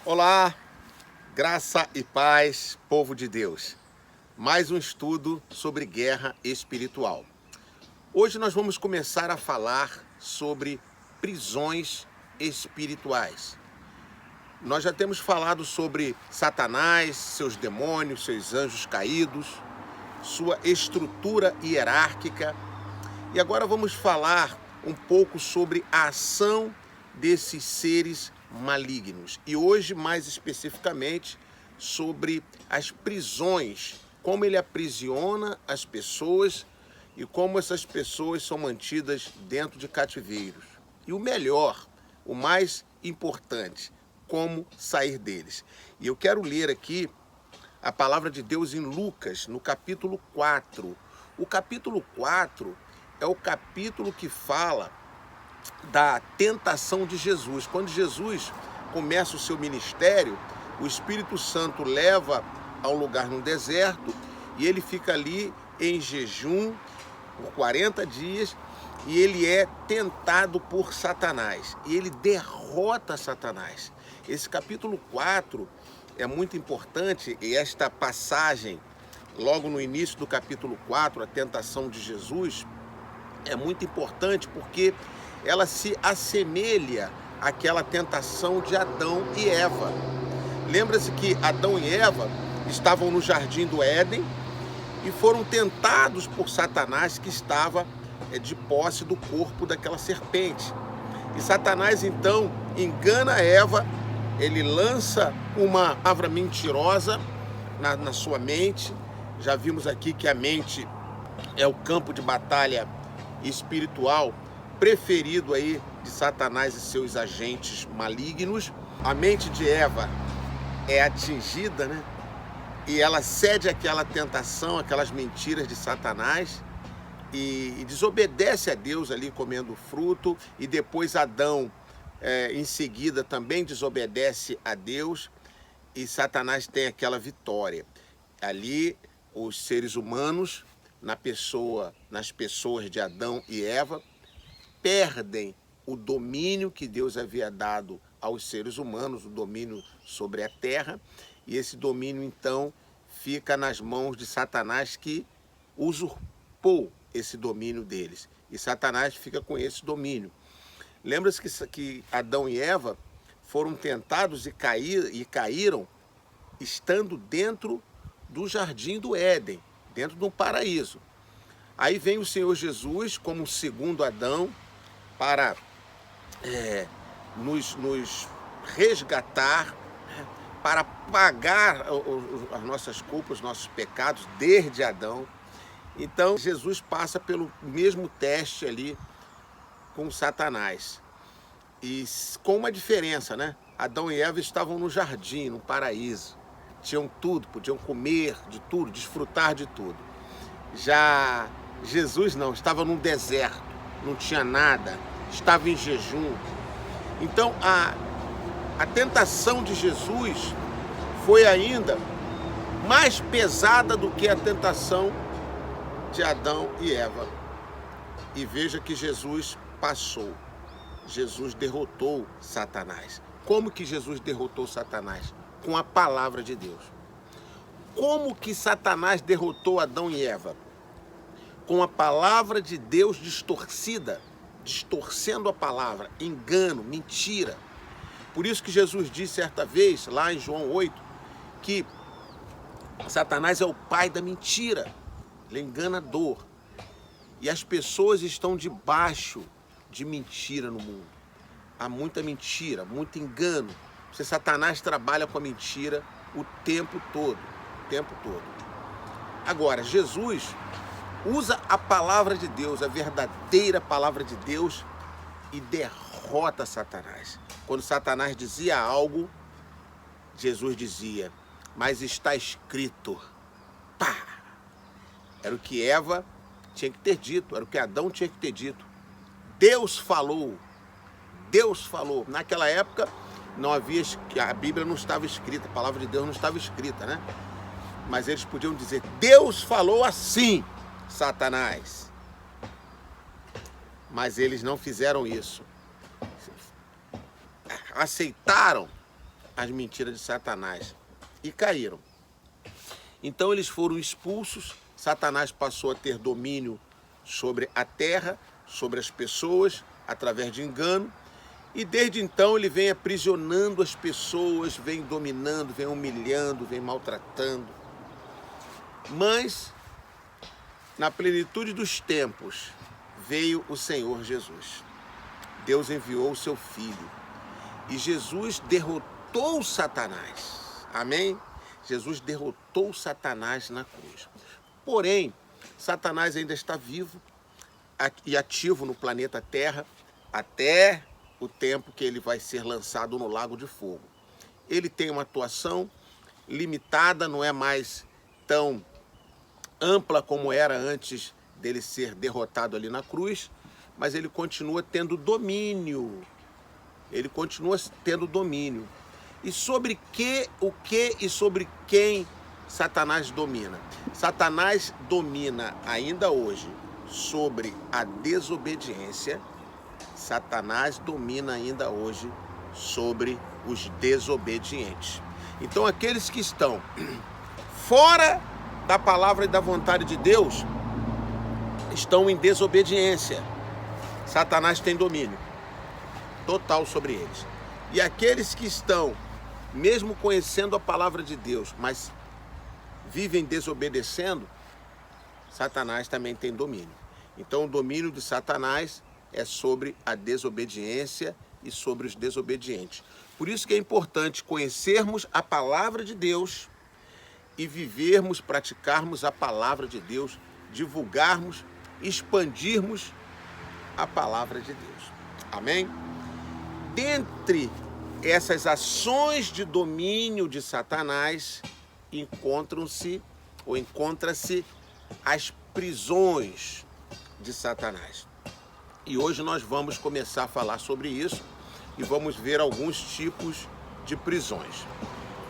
Olá, graça e paz, povo de Deus. Mais um estudo sobre guerra espiritual. Hoje nós vamos começar a falar sobre prisões espirituais. Nós já temos falado sobre Satanás, seus demônios, seus anjos caídos, sua estrutura hierárquica. E agora vamos falar um pouco sobre a ação desses seres malignos. E hoje, mais especificamente, sobre as prisões, como ele aprisiona as pessoas e como essas pessoas são mantidas dentro de cativeiros. E o melhor, o mais importante, como sair deles. E eu quero ler aqui a palavra de Deus em Lucas, no capítulo 4. O capítulo 4 é o capítulo que fala da tentação de Jesus. Quando Jesus começa o seu ministério, o Espírito Santo leva ao lugar no deserto e ele fica ali em jejum por 40 dias e ele é tentado por Satanás e ele derrota Satanás. Esse capítulo 4 é muito importante e esta passagem, logo no início do capítulo 4, a tentação de Jesus, é muito importante porque ela se assemelha àquela tentação de Adão e Eva. Lembra-se que Adão e Eva estavam no jardim do Éden e foram tentados por Satanás, que estava de posse do corpo daquela serpente. E Satanás então engana Eva, ele lança uma palavra mentirosa na sua mente. Já vimos aqui que a mente é o campo de batalha espiritual preferido aí de Satanás e seus agentes malignos. A mente de Eva é atingida, né? E ela cede àquela tentação, aquelas mentiras de Satanás e desobedece a Deus ali comendo fruto. E depois Adão, em seguida, também desobedece a Deus e Satanás tem aquela vitória. Ali, os seres humanos, nas pessoas de Adão e Eva, perdem o domínio que Deus havia dado aos seres humanos, o domínio sobre a terra, e esse domínio então fica nas mãos de Satanás, que usurpou esse domínio deles, e Satanás fica com esse domínio. Lembra-se que Adão e Eva foram tentados e caíram estando dentro do jardim do Éden, dentro de um paraíso. Aí vem o Senhor Jesus como segundo Adão para nos resgatar, para pagar as nossas culpas, os nossos pecados desde Adão. Então Jesus passa pelo mesmo teste ali com Satanás. E com uma diferença, né? Adão e Eva estavam no jardim, no paraíso. Tinham tudo, podiam comer de tudo, desfrutar de tudo. Já Jesus não, estava num deserto, não tinha nada, estava em jejum. Então a tentação de Jesus foi ainda mais pesada do que a tentação de Adão e Eva. E veja que Jesus passou. Jesus derrotou Satanás. Como que Jesus derrotou Satanás? Com a palavra de Deus. Como que Satanás derrotou Adão e Eva? Com a palavra de Deus distorcida, distorcendo a palavra, engano, mentira. Por isso que Jesus disse certa vez, lá em João 8, que Satanás é o pai da mentira, ele é enganador. E as pessoas estão debaixo de mentira no mundo. Há muita mentira, muito engano. Porque Satanás trabalha com a mentira o tempo todo, o tempo todo. Agora, Jesus usa a palavra de Deus, a verdadeira palavra de Deus, e derrota Satanás. Quando Satanás dizia algo, Jesus dizia, mas está escrito. Pá! Era o que Eva tinha que ter dito, era o que Adão tinha que ter dito. Deus falou. Deus falou. Naquela época, não havia, a Bíblia não estava escrita, a palavra de Deus não estava escrita, né? Mas eles podiam dizer, Deus falou assim, Satanás. Mas eles não fizeram isso. Aceitaram as mentiras de Satanás e caíram. Então eles foram expulsos, Satanás passou a ter domínio sobre a terra, sobre as pessoas, através de engano, e desde então ele vem aprisionando as pessoas, vem dominando, vem humilhando, vem maltratando. Mas, na plenitude dos tempos, veio o Senhor Jesus. Deus enviou o seu Filho. E Jesus derrotou Satanás. Amém? Jesus derrotou Satanás na cruz. Porém, Satanás ainda está vivo e ativo no planeta Terra até o tempo que ele vai ser lançado no Lago de Fogo. Ele tem uma atuação limitada, não é mais tão ampla como era antes dele ser derrotado ali na cruz, mas ele continua tendo domínio. Ele continua tendo domínio. E sobre o que e sobre quem Satanás domina? Satanás domina ainda hoje sobre a desobediência. Satanás domina ainda hoje sobre os desobedientes. Então aqueles que estão fora da palavra e da vontade de Deus estão em desobediência. Satanás tem domínio total sobre eles. E aqueles que estão, mesmo conhecendo a palavra de Deus, mas vivem desobedecendo, Satanás também tem domínio. Então o domínio de Satanás é sobre a desobediência e sobre os desobedientes. Por isso que é importante conhecermos a palavra de Deus e vivermos, praticarmos a palavra de Deus, divulgarmos, expandirmos a palavra de Deus. Amém? Dentre essas ações de domínio de Satanás, encontra-se as prisões de Satanás. E hoje nós vamos começar a falar sobre isso e vamos ver alguns tipos de prisões.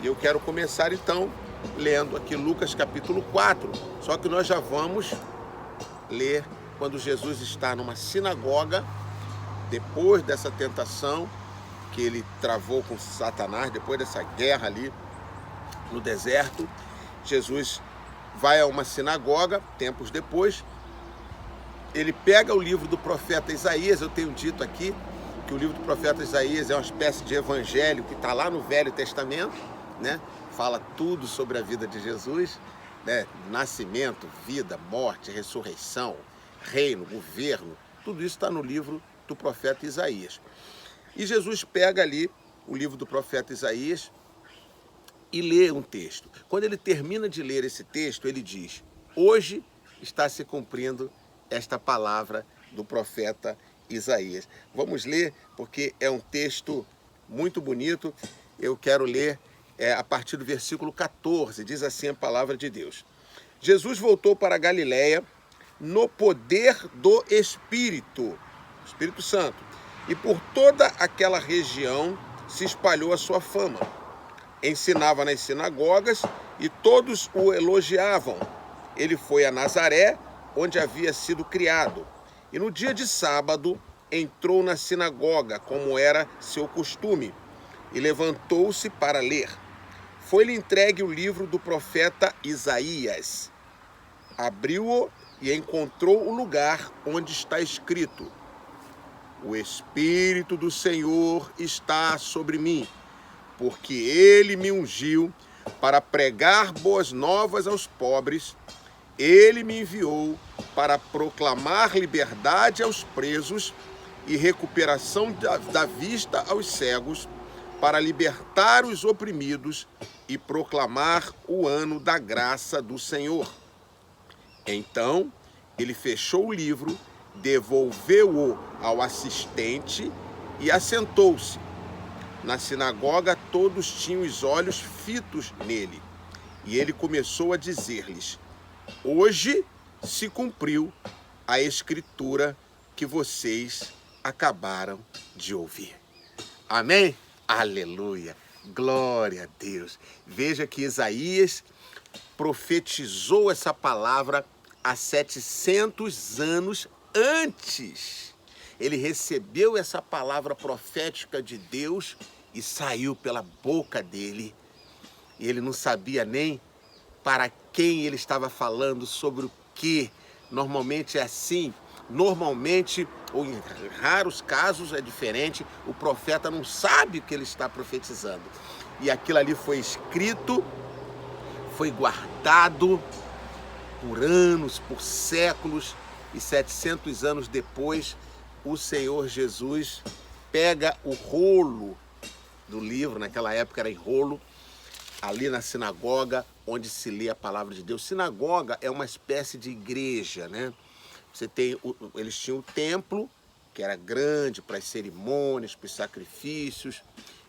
E eu quero começar então lendo aqui Lucas capítulo 4, só que nós já vamos ler quando Jesus está numa sinagoga, depois dessa tentação que ele travou com Satanás, depois dessa guerra ali no deserto. Jesus vai a uma sinagoga, tempos depois, ele pega o livro do profeta Isaías. Eu tenho dito aqui que o livro do profeta Isaías é uma espécie de evangelho que está lá no Velho Testamento, né? Fala tudo sobre a vida de Jesus, né? Nascimento, vida, morte, ressurreição, reino, governo, tudo isso está no livro do profeta Isaías. E Jesus pega ali o livro do profeta Isaías e lê um texto. Quando ele termina de ler esse texto, ele diz: hoje está se cumprindo esta palavra do profeta Isaías. Vamos ler, porque é um texto muito bonito. Eu quero ler a partir do versículo 14, diz assim a palavra de Deus. Jesus voltou para a Galiléia no poder do Espírito Santo, e por toda aquela região se espalhou a sua fama. Ensinava nas sinagogas e todos o elogiavam. Ele foi a Nazaré, onde havia sido criado, e no dia de sábado entrou na sinagoga, como era seu costume, e levantou-se para ler. Foi-lhe entregue o livro do profeta Isaías. Abriu-o e encontrou o lugar onde está escrito: o Espírito do Senhor está sobre mim, porque ele me ungiu para pregar boas novas aos pobres. Ele me enviou para proclamar liberdade aos presos e recuperação da vista aos cegos, para libertar os oprimidos e proclamar o ano da graça do Senhor. Então, ele fechou o livro, devolveu-o ao assistente e assentou-se. Na sinagoga, todos tinham os olhos fitos nele. E ele começou a dizer-lhes: hoje se cumpriu a escritura que vocês acabaram de ouvir. Amém? Aleluia! Glória a Deus! Veja que Isaías profetizou essa palavra há 700 anos antes. Ele recebeu essa palavra profética de Deus e saiu pela boca dele, e ele não sabia nem para quem ele estava falando, sobre o que. Normalmente é assim, normalmente, ou em raros casos é diferente, o profeta não sabe o que ele está profetizando. E aquilo ali foi escrito, foi guardado por anos, por séculos, e 700 anos depois, o Senhor Jesus pega o rolo do livro, naquela época era em rolo, ali na sinagoga, onde se lê a palavra de Deus. Sinagoga é uma espécie de igreja, né? Eles tinham o templo, que era grande para as cerimônias, para os sacrifícios,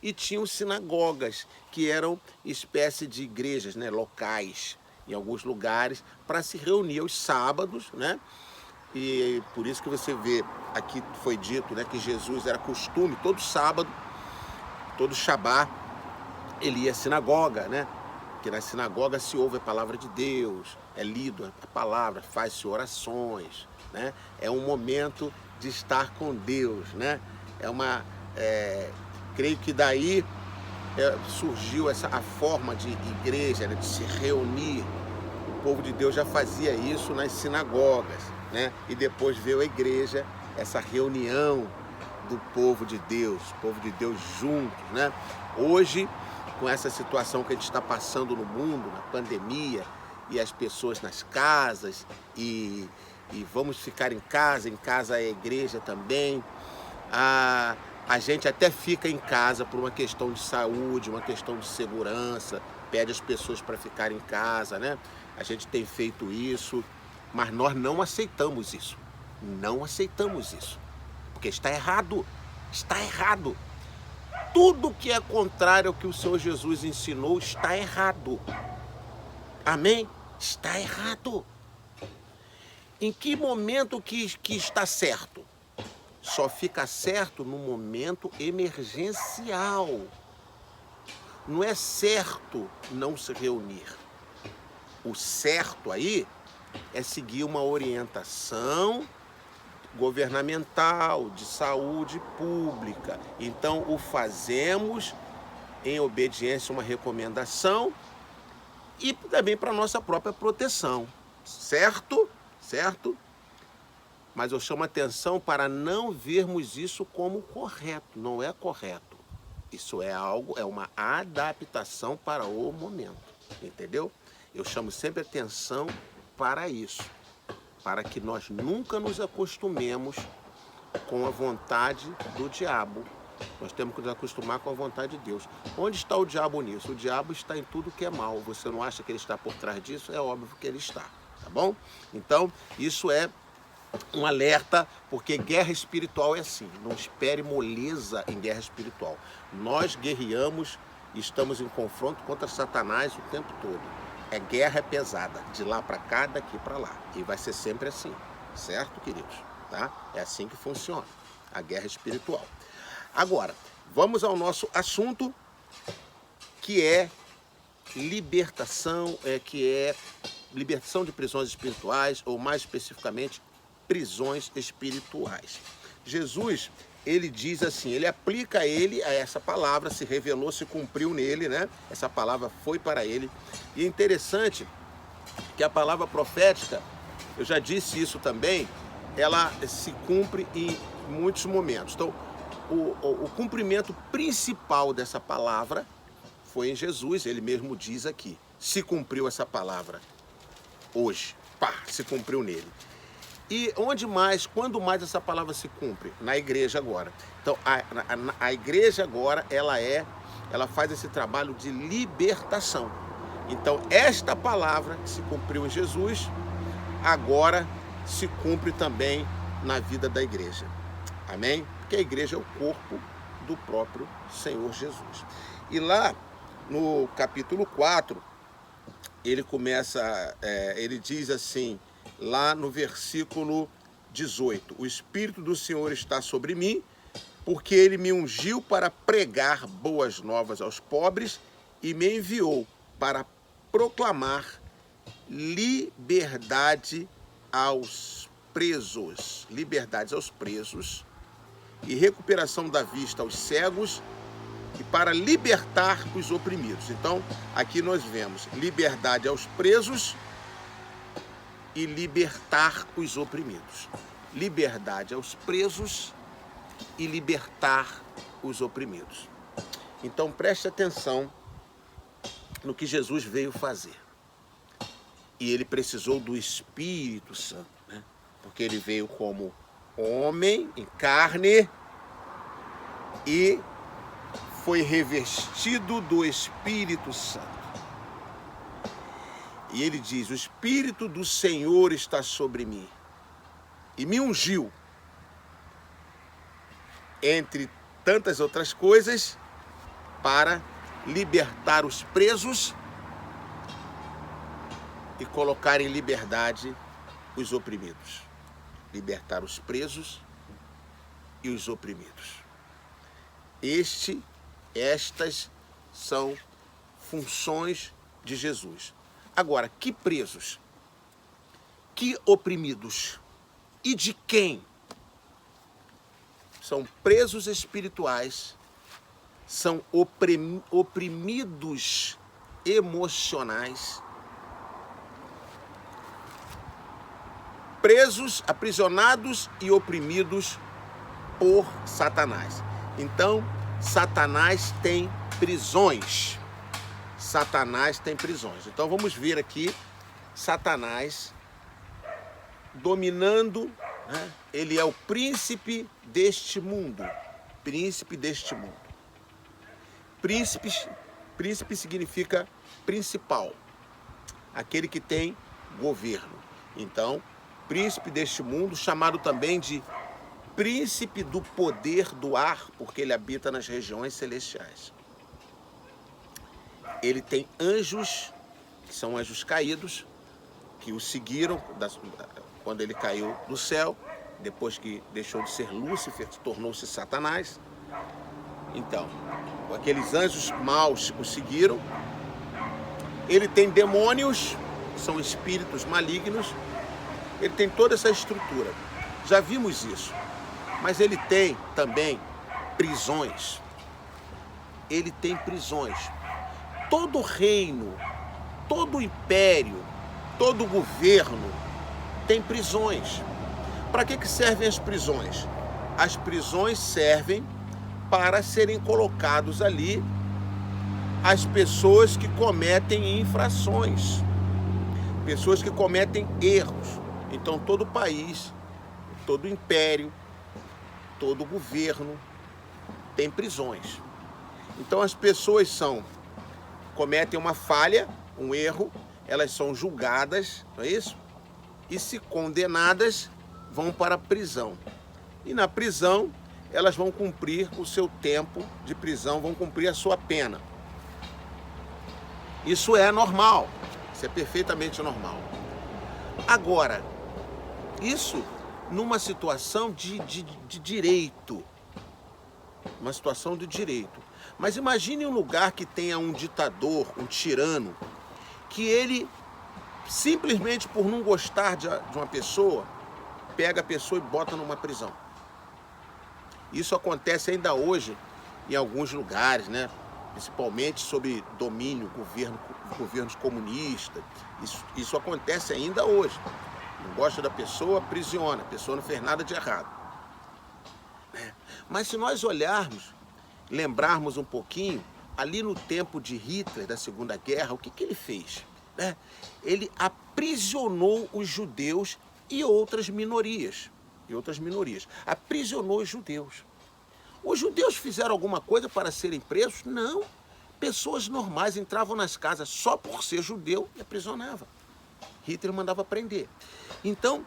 e tinham sinagogas, que eram espécie de igrejas, né, locais, em alguns lugares, para se reunir aos sábados, né? E por isso que você vê, aqui foi dito, né, que Jesus era costume, todo sábado, todo Shabá, ele ia à sinagoga, né? Porque na sinagoga se ouve a palavra de Deus, é lido a palavra, faz-se orações, né? É um momento de estar com Deus, né? Creio que daí surgiu a forma de igreja, né, de se reunir. O povo de Deus já fazia isso nas sinagogas, né? E depois veio a igreja, essa reunião do povo de Deus juntos, né? Hoje, com essa situação que a gente está passando no mundo, na pandemia, e as pessoas nas casas, e vamos ficar em casa é a igreja também. A gente até fica em casa por uma questão de saúde, uma questão de segurança, pede as pessoas para ficar em casa, né? A gente tem feito isso, mas nós não aceitamos isso. Não aceitamos isso, porque está errado. Está errado. Tudo que é contrário ao que o Senhor Jesus ensinou está errado. Amém? Está errado. Em que momento que está certo? Só fica certo no momento emergencial. Não é certo não se reunir. O certo aí é seguir uma orientação governamental, de saúde pública. Então o fazemos em obediência a uma recomendação e também para a nossa própria proteção, certo? Certo? Mas eu chamo a atenção para não vermos isso como correto, não é correto. Isso é uma adaptação para o momento, entendeu? Eu chamo sempre atenção para isso, para que nós nunca nos acostumemos com a vontade do diabo. Nós temos que nos acostumar com a vontade de Deus. Onde está o diabo nisso? O diabo está em tudo que é mal. Você não acha que ele está por trás disso? É óbvio que ele está, tá bom? Então, isso é um alerta, porque guerra espiritual é assim. Não espere moleza em guerra espiritual. Nós guerreamos e estamos em confronto contra Satanás o tempo todo. Guerra é pesada, de lá para cá, daqui para lá. E vai ser sempre assim, certo, queridos? Tá? É assim que funciona, a guerra espiritual. Agora, vamos ao nosso assunto, que é libertação, libertação de prisões espirituais, ou mais especificamente, prisões espirituais. Jesus, ele diz assim, ele aplica a essa palavra, se revelou, se cumpriu nele, né? Essa palavra foi para ele. E é interessante que a palavra profética, eu já disse isso também, ela se cumpre em muitos momentos. Então, o cumprimento principal dessa palavra foi em Jesus, ele mesmo diz aqui, se cumpriu essa palavra hoje, se cumpriu nele. E quando mais essa palavra se cumpre? Na igreja agora. Então, a igreja agora, ela faz esse trabalho de libertação. Então, esta palavra que se cumpriu em Jesus, agora se cumpre também na vida da igreja. Amém? Porque a igreja é o corpo do próprio Senhor Jesus. E lá, no capítulo 4, ele diz assim, lá no versículo 18, o Espírito do Senhor está sobre mim, porque ele me ungiu para pregar boas novas aos pobres e me enviou para proclamar liberdade aos presos e recuperação da vista aos cegos e para libertar os oprimidos. Então, aqui nós vemos liberdade aos presos e libertar os oprimidos. Liberdade aos presos e libertar os oprimidos. Então, preste atenção no que Jesus veio fazer. E ele precisou do Espírito Santo, né? Porque ele veio como homem em carne e foi revestido do Espírito Santo. E ele diz: o Espírito do Senhor está sobre mim e me ungiu, entre tantas outras coisas, para libertar os presos e colocar em liberdade os oprimidos. Libertar os presos e os oprimidos. Estas são funções de Jesus. Agora, que presos? Que oprimidos? E de quem? São presos espirituais, são oprimidos emocionais, presos, aprisionados e oprimidos por Satanás. Então, Satanás tem prisões. Satanás tem prisões. Então, vamos ver aqui Satanás dominando, né? Ele é o príncipe deste mundo. Príncipe deste mundo. Príncipe significa principal. Aquele que tem governo. Então, príncipe deste mundo, chamado também de príncipe do poder do ar, porque ele habita nas regiões celestiais. Ele tem anjos, que são anjos caídos, que o seguiram quando ele caiu do céu, depois que deixou de ser Lúcifer, tornou-se Satanás. Então, aqueles anjos maus o seguiram. Ele tem demônios, que são espíritos malignos. Ele tem toda essa estrutura. Já vimos isso. Mas ele tem também prisões. Ele tem prisões. Todo reino, todo império, todo governo tem prisões. Para que servem as prisões? As prisões servem para serem colocados ali as pessoas que cometem infrações, pessoas que cometem erros. Então, todo país, todo império, todo governo tem prisões. Então, as pessoas cometem uma falha, um erro, elas são julgadas, não é isso? E se condenadas, vão para a prisão. E na prisão, elas vão cumprir o seu tempo de prisão, vão cumprir a sua pena. Isso é normal, isso é perfeitamente normal. Agora, isso numa situação de direito, uma situação de direito. Mas imagine um lugar que tenha um ditador, um tirano, que ele, simplesmente por não gostar de uma pessoa, pega a pessoa e bota numa prisão. Isso acontece ainda hoje em alguns lugares, né? Principalmente sob domínio, governos comunistas. Isso acontece ainda hoje. Não gosta da pessoa, aprisiona. A pessoa não fez nada de errado. Mas se nós olharmos, lembrarmos um pouquinho, ali no tempo de Hitler, da Segunda Guerra, o que ele fez? Ele aprisionou os judeus e outras minorias. Aprisionou os judeus. Os judeus fizeram alguma coisa para serem presos? Não. Pessoas normais entravam nas casas só por ser judeu e aprisionavam. Hitler mandava prender. Então,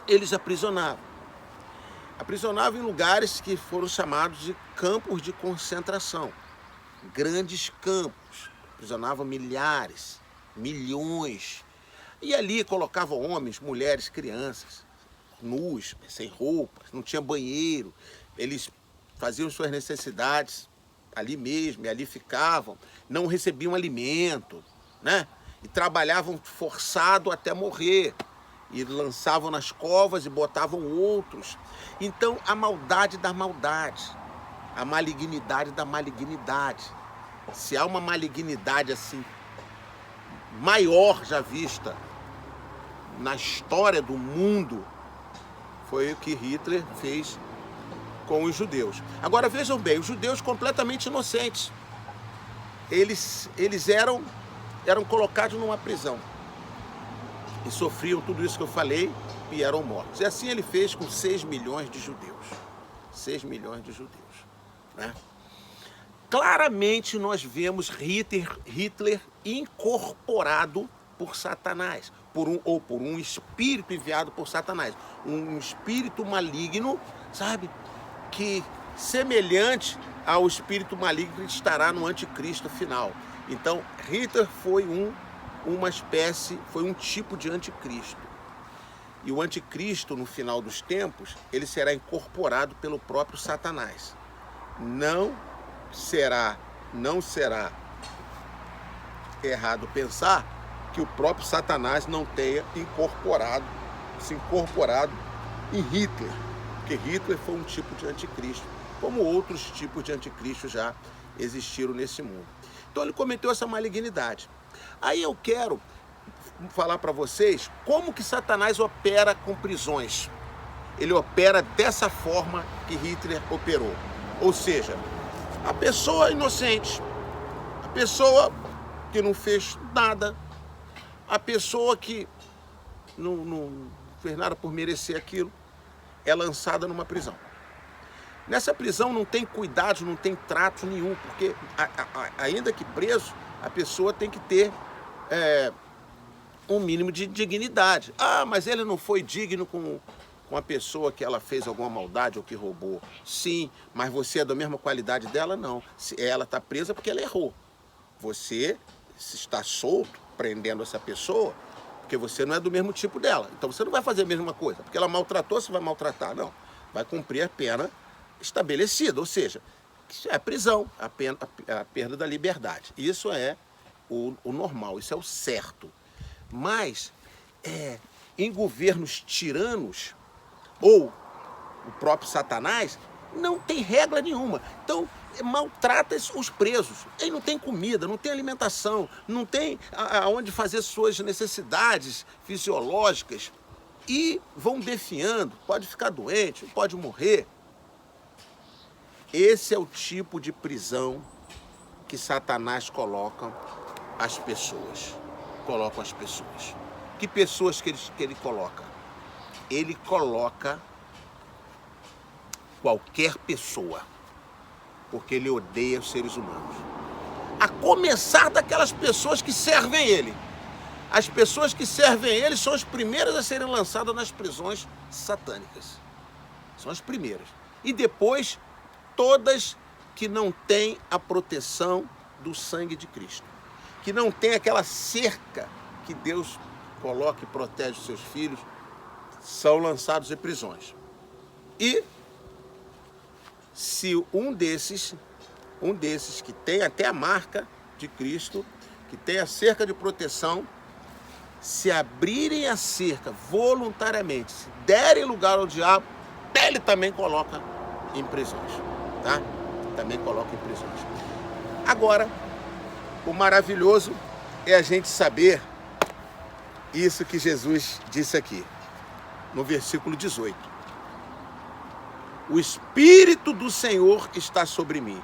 eles aprisionavam. Aprisionavam em lugares que foram chamados de campos de concentração. Grandes campos. Aprisionavam milhares, milhões. E ali colocavam homens, mulheres, crianças, nus, sem roupas, não tinha banheiro. Eles faziam suas necessidades ali mesmo, e ali ficavam, não recebiam alimento, né? E trabalhavam forçado até morrer. E lançavam nas covas e botavam outros. Então, a maldade da maldade. a malignidade da malignidade. Se há uma malignidade assim maior já vista na história do mundo, foi o que Hitler fez com os judeus. Agora vejam bem, os judeus completamente inocentes. Eles eram colocados numa prisão e sofriam tudo isso que eu falei e eram mortos. E assim ele fez com 6 milhões de judeus. 6 milhões de judeus, né? Claramente nós vemos Hitler incorporado por Satanás, por um espírito enviado por Satanás, um espírito maligno, sabe, que semelhante ao espírito maligno que estará no anticristo final. Então Hitler foi um tipo de anticristo. E o anticristo, no final dos tempos, ele será incorporado pelo próprio Satanás. Não será errado pensar que o próprio Satanás não tenha se incorporado em Hitler, porque Hitler foi um tipo de anticristo, como outros tipos de anticristo já existiram nesse mundo. Então ele cometeu essa malignidade. Aí eu quero falar para vocês como que Satanás opera com prisões. Ele opera dessa forma que Hitler operou. Ou seja, a pessoa inocente, a pessoa que não fez nada, a pessoa que não fez nada por merecer aquilo, é lançada numa prisão. Nessa prisão não tem cuidados, não tem trato nenhum, porque ainda que preso, a pessoa tem que ter um mínimo de dignidade. Ah, mas ele não foi digno com a pessoa que ela fez alguma maldade ou que roubou. Sim, mas você é da mesma qualidade dela? Não. Ela está presa porque ela errou. Você está solto, prendendo essa pessoa, porque você não é do mesmo tipo dela. Então você não vai fazer a mesma coisa. Porque ela maltratou, você vai maltratar. Não. Vai cumprir a pena estabelecida. Ou seja, é prisão, a perda da liberdade. Isso é o normal, isso é o certo. Mas, em governos tiranos, ou o próprio Satanás, não tem regra nenhuma. Então, maltrata os presos. Ele não tem comida, não tem alimentação, não tem aonde fazer suas necessidades fisiológicas. E vão definhando, pode ficar doente, pode morrer. Esse é o tipo de prisão que Satanás coloca as pessoas. Que pessoas que ele coloca? Ele coloca qualquer pessoa, porque ele odeia os seres humanos. A começar daquelas pessoas que servem ele. As pessoas que servem ele são as primeiras a serem lançadas nas prisões satânicas. São as primeiras. E depois, todas que não têm a proteção do sangue de Cristo. Que não tem aquela cerca que Deus coloca e protege os seus filhos, são lançados em prisões. E se um desses que tem até a marca de Cristo, que tem a cerca de proteção, se abrirem a cerca voluntariamente, se derem lugar ao diabo, ele também coloca em prisões, tá? Também coloca em prisões. Agora, o maravilhoso é a gente saber isso que Jesus disse aqui, no versículo 18. O Espírito do Senhor está sobre mim,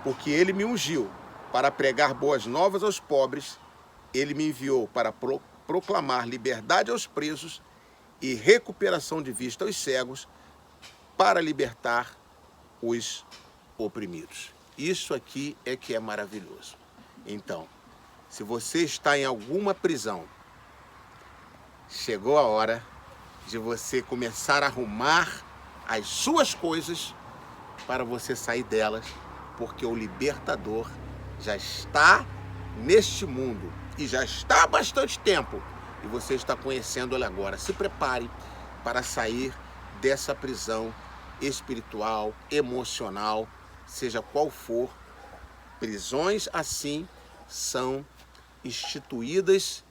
porque Ele me ungiu para pregar boas novas aos pobres, Ele me enviou para proclamar liberdade aos presos e recuperação de vista aos cegos, para libertar os oprimidos. Isso aqui é que é maravilhoso. Então, se você está em alguma prisão, chegou a hora de você começar a arrumar as suas coisas para você sair delas, porque o libertador já está neste mundo e já está há bastante tempo e você está conhecendo ele agora. Se prepare para sair dessa prisão espiritual, emocional, seja qual for. Prisões assim são instituídas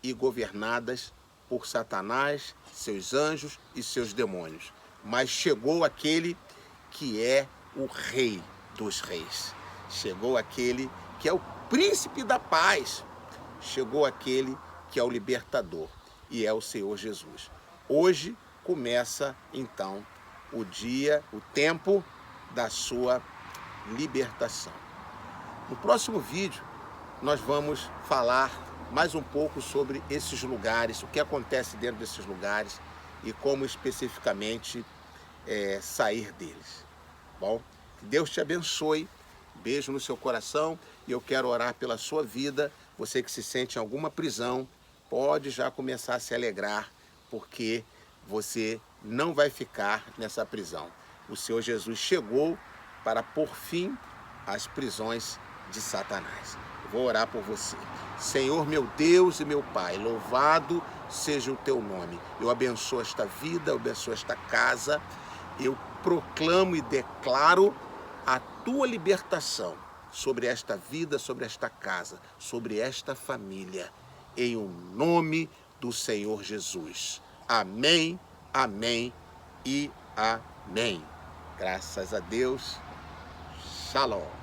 e governadas por Satanás, seus anjos e seus demônios. Mas chegou aquele que é o Rei dos Reis. Chegou aquele que é o príncipe da paz. Chegou aquele que é o libertador e é o Senhor Jesus. Hoje começa então o dia, o tempo da sua libertação. No próximo vídeo nós vamos falar mais um pouco sobre esses lugares, o que acontece dentro desses lugares e como especificamente sair deles. Bom, que Deus te abençoe, beijo no seu coração e eu quero orar pela sua vida. Você que se sente em alguma prisão, pode já começar a se alegrar, porque você não vai ficar nessa prisão. O Senhor Jesus chegou para pôr fim às prisões de Satanás. Eu vou orar por você. Senhor, meu Deus e meu Pai, louvado seja o teu nome. Eu abençoo esta vida, eu abençoo esta casa. Eu proclamo e declaro a tua libertação sobre esta vida, sobre esta casa, sobre esta família, em o nome do Senhor Jesus. Amém, amém e amém. Graças a Deus. Shalom.